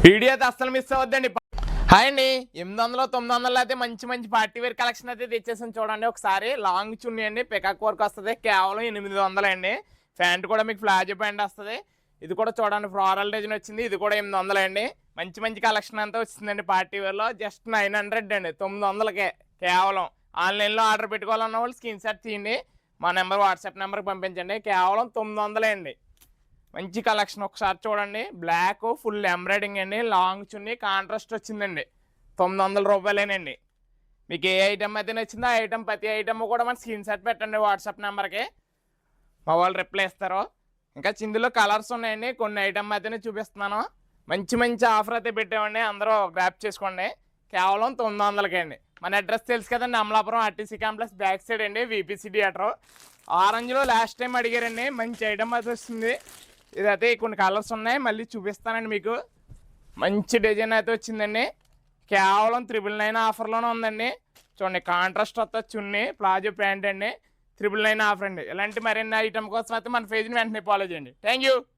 Video అయితే అస్సలు miss అవ్వద్దండి. Hi అండి, 800 900 అయితే మంచి మంచి పార్టీ వేర్ కలెక్షన్ అయితే తెచ్చేసాను చూడండి. ఒకసారి లాంగ్ చున్నీ అండి, పికాక్ వర్క్ వస్తుంది, కేవలం 800 అండి. ప్యాంట్ కూడా మీకు ప్లాజో ప్యాంట్ వస్తుంది. ఇది కూడా చూడండి ఫ్లోరల్ డిజైన్ వచ్చింది, ఇది కూడా 800 అండి. మంచి మంచి కలెక్షన్ అంతా వచ్చిందండి పార్టీ వేర్లో. జస్ట్ 900 అండి, 900కే కేవలం. ఆన్లైన్లో ఆర్డర్ పెట్టుకోవాలన్న వాళ్ళు స్క్రీన్ షాట్ తీయండి, మా నెంబర్ వాట్సాప్ నెంబర్కి పంపించండి. కేవలం 900 అండి. మంచి కలెక్షన్ ఒకసారి చూడండి. బ్లాక్ ఫుల్ ఎంబ్రాయిడింగ్ అండి, లాంగ్ చున్నీ కాంట్రాస్ట్ వచ్చిందండి. 900 రూపాయలేనండి. మీకు ఏ ఐటమ్ అయితే నచ్చిందో ఆ ఐటమ్, ప్రతి ఐటమ్ కూడా మన స్క్రీన్ షాట్ పెట్టండి వాట్సాప్ నెంబర్కి, మా వాళ్ళు రిప్లై ఇస్తారు. ఇంకా ఇందులో కలర్స్ ఉన్నాయండి, కొన్ని ఐటమ్ అయితేనే చూపిస్తున్నాను. మంచి మంచి ఆఫర్ అయితే పెట్టామండి, అందరూ గ్రాప్ చేసుకోండి. కేవలం 900కే అండి. మన అడ్రస్ తెలుసు కదండి, Amalapuram RTC complex back side అండి, వీపీసీ థియేటర్. ఆరెంజ్లో లాస్ట్ టైం అడిగారండి, మంచి ఐటమ్ అయితే వస్తుంది. ఇదైతే కొన్ని కలర్స్ ఉన్నాయి, మళ్ళీ చూపిస్తానండి మీకు. మంచి డిజైన్ అయితే వచ్చిందండి, కేవలం 999 ఆఫర్లోనే ఉందండి. చూడండి, కాంట్రాస్ట్ వస్తా చున్నీ, ప్లాజో ప్యాంట్ అండి, 999 ఆఫర్ అండి. ఇలాంటి మరిన్ని ఐటమ్ కోసం అయితే మన పేజ్ని వెంటనే ఫాలో చేయండి. Thank you.